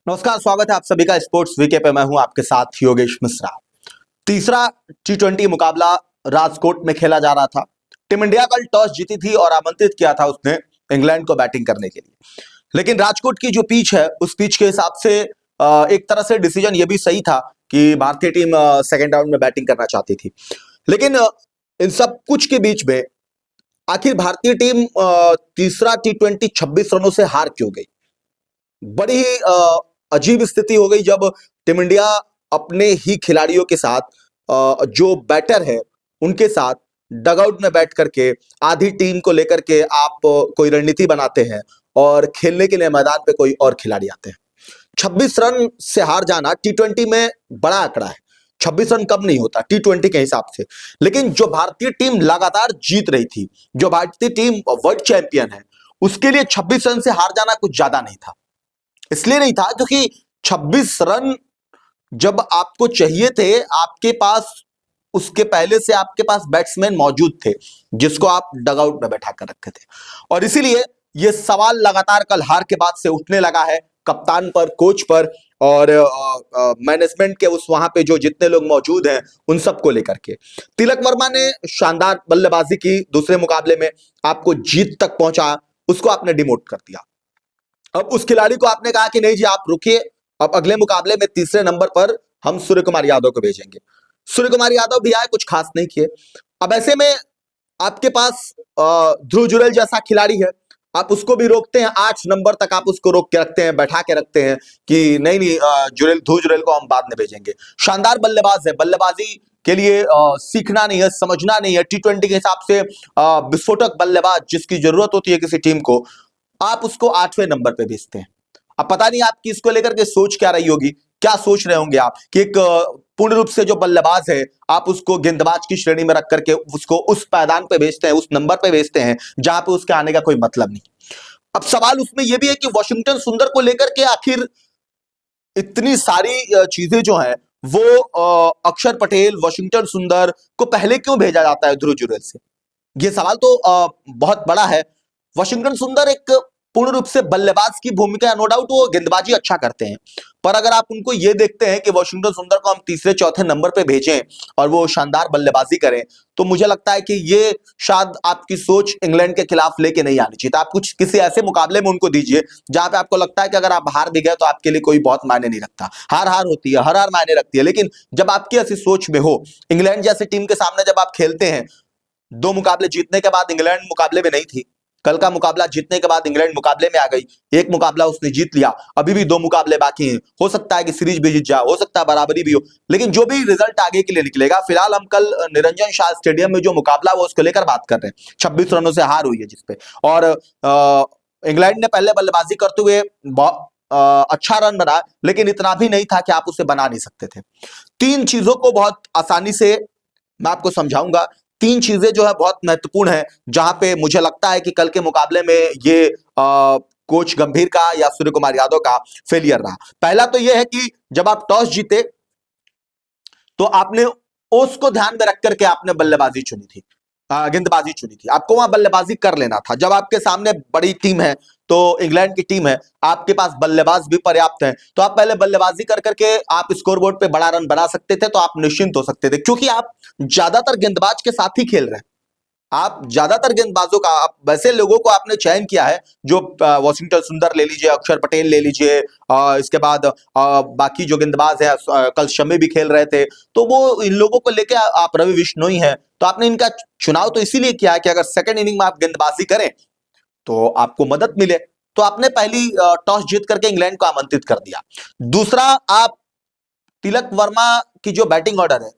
नमस्कार, स्वागत है आप सभी का स्पोर्ट्स वीके पे। मैं हूं आपके साथ योगेश मिश्रा। तीसरा टी20 मुकाबला राजकोट में खेला जा रहा था। टीम इंडिया कल टॉस जीती थी और आमंत्रित किया था उसने इंग्लैंड को बैटिंग करने के लिए। लेकिन राजकोट की जो पिच है उस पिच के हिसाब से एक तरह से डिसीजन ये भी सही था कि भारतीय टीम सेकेंड राउंड में बैटिंग करना चाहती थी। लेकिन इन सब कुछ के बीच में आखिर भारतीय टीम तीसरा टी20 26 रनों से हार क्यों गई? बड़ी ही अजीब स्थिति हो गई जब टीम इंडिया अपने ही खिलाड़ियों के साथ जो बैटर है उनके साथ डगआउट में बैठ करके आधी टीम को लेकर के आप कोई रणनीति बनाते हैं और खेलने के लिए मैदान पे कोई और खिलाड़ी आते हैं। 26 रन से हार जाना टी20 में बड़ा आंकड़ा है। 26 रन कम नहीं होता टी20 के हिसाब से। लेकिन जो भारतीय टीम लगातार जीत रही थी, जो भारतीय टीम वर्ल्ड चैंपियन है, उसके लिए 26 रन से हार जाना कुछ ज्यादा नहीं था। इसलिए नहीं था क्योंकि 26 रन जब आपको चाहिए थे, आपके पास उसके पहले से आपके पास बैट्समैन मौजूद थे जिसको आप डगआउट में बैठा कर रखे थे। और इसीलिए यह सवाल लगातार कल हार के बाद से उठने लगा है कप्तान पर, कोच पर और मैनेजमेंट के उस वहां पे जो जितने लोग मौजूद हैं उन सबको लेकर के। तिलक वर्मा ने शानदार बल्लेबाजी की दूसरे मुकाबले में, आपको जीत तक पहुंचा, उसको आपने डिमोट कर दिया। अब उस खिलाड़ी को आपने कहा कि नहीं जी आप रुकिए, अब अगले मुकाबले में तीसरे नंबर पर हम सूर्य कुमार यादव को भेजेंगे। सूर्य कुमार यादव भी आए, कुछ खास नहीं किए। अब ऐसे में आपके पास ध्रुव जुरैल जैसा खिलाड़ी है, आप उसको भी रोकते हैं, 8 नंबर तक आप उसको रोक के रखते हैं, बैठा के रखते हैं कि नहीं नहीं ध्रुव जुरैल को हम बाद में भेजेंगे। शानदार बल्लेबाज है, बल्लेबाजी के लिए सीखना नहीं है, समझना नहीं है। टी20 के हिसाब से विस्फोटक बल्लेबाज जिसकी जरूरत होती है किसी टीम को, आप उसको 8वें नंबर पे भेजते हैं। अब पता नहीं आपकी इसको लेकर के सोच क्या रही होगी, क्या सोच रहे होंगे आप कि एक पूर्ण रूप से जो बल्लेबाज है आप उसको गेंदबाज की श्रेणी में रख करके उसको उस पायदान पे भेजते हैं, उस नंबर पे भेजते हैं जहां पे उसके आने का कोई मतलब नहीं। अब सवाल उसमें यह भी है कि वॉशिंगटन सुंदर को लेकर के आखिर इतनी सारी चीजें जो हैं वो अक्षर पटेल, वॉशिंगटन सुंदर को पहले क्यों भेजा जाता है ध्रुव जुरैल से? यह सवाल तो बहुत बड़ा है। वॉशिंगटन सुंदर एक पूर्ण रूप से बल्लेबाज की भूमिका, नो डाउट वो गेंदबाजी अच्छा करते हैं, पर अगर आप उनको ये देखते हैं कि वॉशिंगटन सुंदर को हम तीसरे चौथे नंबर पे भेजें और वो शानदार बल्लेबाजी करें, तो मुझे लगता है कि ये शायद आपकी सोच इंग्लैंड के खिलाफ लेके नहीं आनी चाहिए। आप कुछ किसी ऐसे मुकाबले में उनको दीजिए जहां पे आपको लगता है कि अगर आप हार भी गए तो आपके लिए कोई बहुत मायने नहीं रखता। हार हार होती है, हर हार मायने रखती है, लेकिन जब आपकी ऐसी सोच में हो, इंग्लैंड जैसी टीम के सामने जब आप खेलते हैं, 2 मुकाबले जीतने के बाद इंग्लैंड मुकाबले में नहीं थी, कल का मुकाबला जीतने के बाद इंग्लैंड मुकाबले में आ गई, एक मुकाबला उसने जीत लिया, अभी भी 2 मुकाबले बाकी हैं। हो सकता है कि सीरीज भी जीत जाए, हो सकता है बराबरी भी हो, लेकिन जो भी रिजल्ट आगे के लिए निकलेगा, फिलहाल हम कल निरंजन शाह स्टेडियम में जो मुकाबला वो उसको लेकर बात कर रहे हैं। 26 रनों से हार हुई है जिसपे, और इंग्लैंड ने पहले बल्लेबाजी करते हुए अच्छा रन बना, लेकिन इतना भी नहीं था कि आप उसे बना नहीं सकते थे। 3 चीजों को बहुत आसानी से मैं आपको समझाऊंगा। 3 चीजें जो है बहुत महत्वपूर्ण है जहां पे मुझे लगता है कि कल के मुकाबले में ये कोच गंभीर का या सूर्य कुमार यादव का फेलियर रहा। पहला तो यह है कि जब आप टॉस जीते तो आपने ओस को ध्यान में रख करके आपने बल्लेबाजी चुनी थी, गेंदबाजी चुनी थी। आपको वहां बल्लेबाजी कर लेना था। जब आपके सामने बड़ी टीम है, तो इंग्लैंड की टीम है, आपके पास बल्लेबाज भी पर्याप्त है, तो आप पहले बल्लेबाजी कर करके आप स्कोरबोर्ड पे बड़ा रन बना सकते थे, तो आप निश्चिंत हो सकते थे, क्योंकि आप ज्यादातर गेंदबाज के साथ ही खेल रहे हैं। आप ज्यादातर गेंदबाजों का, आप वैसे लोगों को आपने चयन किया है जो वॉशिंगटन सुंदर ले लीजिए, अक्षर पटेल ले लीजिए, इसके बाद बाकी जो गेंदबाज है, कल शमी भी खेल रहे थे, तो वो इन लोगों को लेके आप रवि बिश्नोई हैं, तो आपने इनका चुनाव तो इसीलिए किया है कि अगर सेकंड इनिंग में आप गेंदबाजी करें तो आपको मदद मिले। तो आपने पहली टॉस जीत करके इंग्लैंड को आमंत्रित कर दिया। दूसरा, आप तिलक वर्मा की जो बैटिंग ऑर्डर है,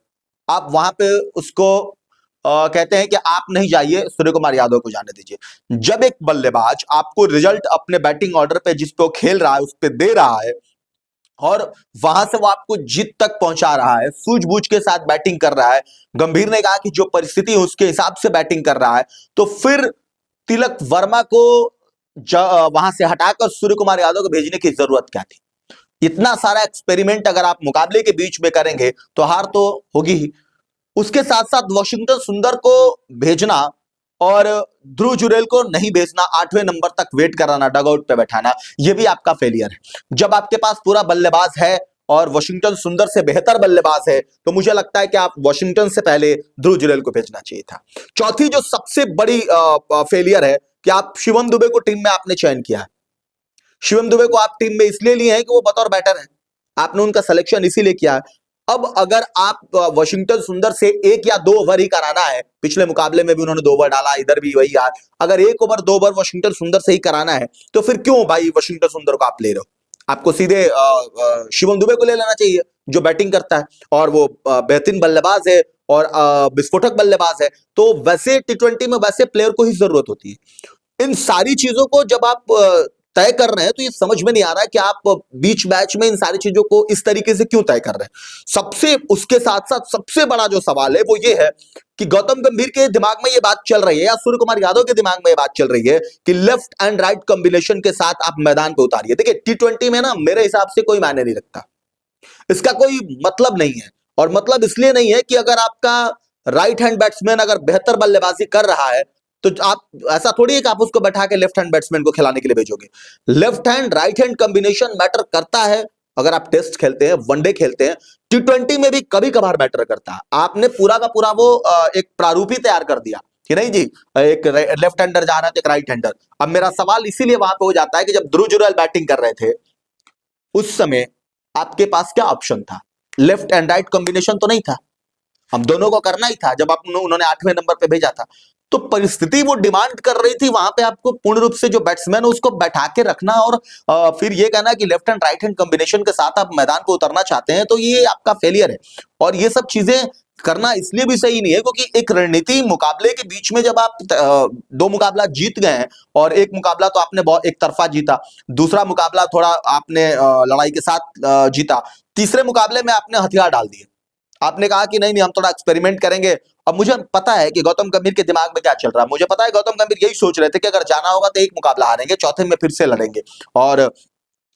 आप वहां पे उसको कहते हैं कि आप नहीं जाइए, सूर्य कुमार यादव को जाने दीजिए। जब एक बल्लेबाज आपको रिजल्ट अपने बैटिंग ऑर्डर पे जिस पे वो खेल रहा है उस पे दे रहा है और वहां से वो आपको जीत तक पहुंचा रहा है, सूझबूझ के साथ बैटिंग कर रहा है, गंभीर ने कहा कि जो परिस्थिति है उसके हिसाब से बैटिंग कर रहा है, तो फिर तिलक वर्मा को वहां से हटाकर सूर्य कुमार यादव को भेजने की जरूरत क्या थी? इतना सारा एक्सपेरिमेंट अगर आप मुकाबले के बीच में करेंगे तो हार तो होगी ही। उसके साथ साथ वॉशिंगटन सुंदर को भेजना और ध्रुव जुरैल को नहीं भेजना, 8वें नंबर तक वेट कराना, डगआउट पे बैठाना, ये भी आपका फेलियर है। जब आपके पास पूरा बल्लेबाज है और वॉशिंगटन सुंदर से बेहतर बल्लेबाज है, तो मुझे लगता है कि आप वॉशिंगटन से पहले ध्रुव जुरैल को भेजना चाहिए था। चौथी जो सबसे बड़ी फेलियर है कि आप शिवम दुबे को टीम में आपने चयन किया है। शिवम दुबे को आप टीम में इसलिए लिए हैं कि वो बतौर बैटर है, आपने उनका सिलेक्शन इसीलिए किया है। अब अगर आप वॉशिंगटन सुंदर से 1 या 2 ओवर ही कराना है, पिछले मुकाबले में भी उन्होंने 2 ओवर डाला, इधर भी वही यार, अगर 1 ओवर 2 ओवर वॉशिंगटन सुंदर से ही कराना है, तो फिर क्यों भाई वॉशिंगटन सुंदर को आप ले रहे हो? आपको सीधे शिवम दुबे को ले लेना चाहिए, जो बैटिंग करता है और वो बेहतरीन बल्लेबाज है और विस्फोटक बल्लेबाज है। तो वैसे टी20 में वैसे प्लेयर को ही जरूरत होती है। इन सारी चीजों को जब आप तय कर रहे हैं, तो ये समझ में नहीं आ रहा है कि आप बीच मैच में इन सारी चीजों को इस तरीके से क्यों तय कर रहे हैं। सबसे उसके साथ साथ सबसे बड़ा जो सवाल है वो ये है कि गौतम गंभीर के दिमाग में ये बात चल रही है या सूर्य कुमार यादव के दिमाग में ये बात चल रही है कि लेफ्ट एंड राइट कॉम्बिनेशन के साथ आप मैदान पे उतारिए। देखिए टी20 में ना मेरे हिसाब से कोई मायने नहीं रखता, इसका कोई मतलब नहीं है। और मतलब इसलिए नहीं है कि अगर आपका राइट हैंड बैट्समैन अगर बेहतर बल्लेबाजी कर रहा है, तो आप ऐसा थोड़ी है कि आप उसको बैठा के लेफ्ट हैंड बैट्समैन को खिलाने के लिए भेजोगे। Left hand right hand combination matter करता है। अगर आप टेस्ट खेलते हैं, वनडे खेलते हैं, टी20 में भी कभी कभार मैटर करता है। आपने पूरा का पूरा वो एक प्रारूप ही तैयार कर दिया कि नहीं जी, एक लेफ्ट हैंडर जा रहा है तो एक राइट हैंडर। अब मेरा सवाल इसीलिए वहां पे हो जाता है कि जब ध्रुव जुरैल बैटिंग कर रहे थे, उस समय आपके पास क्या ऑप्शन था? लेफ्ट एंड राइट कॉम्बिनेशन तो नहीं था, हम दोनों को करना ही था। जब आप उन्होंने 8वें नंबर पे भेजा था, तो परिस्थिति वो डिमांड कर रही थी, वहां पे आपको पूर्ण रूप से जो बैट्समैन है उसको बैठा के रखना और फिर ये कहना कि left and right hand combination के साथ आप मैदान को उतरना चाहते हैं, तो ये आपका फेलियर है। और ये सब चीजें करना इसलिए भी सही नहीं है क्योंकि एक रणनीति मुकाबले के बीच में जब आप 2 मुकाबला जीत गए हैं और एक मुकाबला तो आपने बहुत एक तरफा जीता, दूसरा मुकाबला थोड़ा आपने लड़ाई के साथ जीता, तीसरे मुकाबले में आपने हथियार डाल दिए। आपने कहा कि नहीं नहीं हम थोड़ा एक्सपेरिमेंट करेंगे। अब मुझे पता है कि गौतम गंभीर के दिमाग में क्या चल रहा है, मुझे पता है गौतम गंभीर यही सोच रहे थे कि अगर जाना होगा तो एक मुकाबला हारेंगे, चौथे में फिर से लड़ेंगे और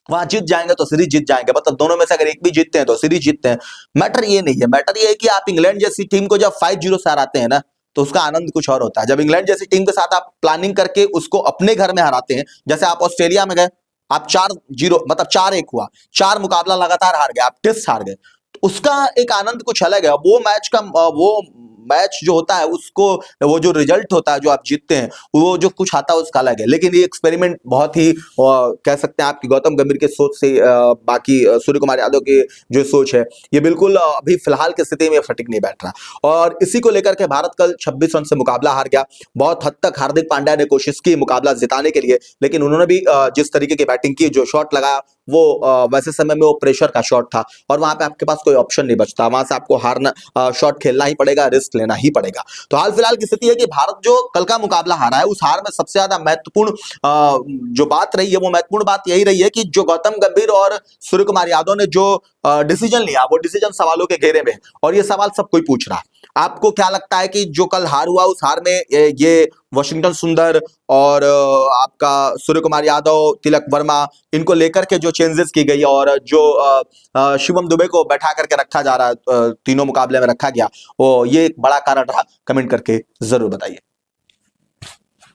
वहां जीत जाएंगे तो सीरीज जीत जाएंगे, मतलब दोनों में से अगर एक भी जीतते हैं तो सीरीज जीतते हैं। मैटर ये नहीं है, मैटर ये है कि आप इंग्लैंड जैसी टीम को जब 5-0 से हराते हैं ना, तो उसका आनंद कुछ और होता है। जब इंग्लैंड जैसी टीम के साथ आप प्लानिंग करके उसको अपने घर में हराते हैं, जैसे आप ऑस्ट्रेलिया में गए, आप 4-0 मतलब 4-1 हुआ, 4 मुकाबला लगातार हार गए, आप टेस्ट हार गए, तो उसका एक आनंद कुछ अलग है। वो मैच का वो मैच जो होता है उसको, वो जो रिजल्ट होता है जो आप जीतते हैं, वो जो कुछ आता है उसका अलग है। लेकिन ये एक्सपेरिमेंट बहुत ही कह सकते हैं आपकी गौतम गंभीर के सोच से बाकी सूर्य कुमार यादव की जो सोच है, ये बिल्कुल अभी फिलहाल की स्थिति में सटीक नहीं बैठ रहा। और इसी को लेकर के भारत कल 26 रन से मुकाबला हार गया। बहुत हद तक हार्दिक पांड्या ने कोशिश की मुकाबला जिताने के लिए, लेकिन उन्होंने भी जिस तरीके की बैटिंग की, जो शॉट लगाया वो वैसे समय में वो प्रेशर का शॉट था और वहां पे आपके पास कोई ऑप्शन नहीं बचता, वहां से आपको हारना शॉट खेलना ही पड़ेगा, रिस्क लेना ही पड़ेगा। तो हाल फिलहाल की स्थिति है कि भारत जो कल का मुकाबला हारा है, उस हार में सबसे ज्यादा महत्वपूर्ण जो बात रही है, वो महत्वपूर्ण बात यही रही है कि जो गौतम गंभीर और सूर्य कुमार यादव ने जो डिसीजन लिया, वो डिसीजन सवालों के घेरे में है और ये सवाल सब कोई पूछ रहा है। आपको क्या लगता है कि जो कल हार हुआ, उस हार में ये वॉशिंगटन सुंदर और आपका सूर्य कुमार यादव, तिलक वर्मा, इनको लेकर के जो चेंजेस की गई और जो शिवम दुबे को बैठा करके रखा जा रहा है, तीनों मुकाबले में रखा गया, वो ये एक बड़ा कारण रहा? कमेंट करके जरूर बताइए।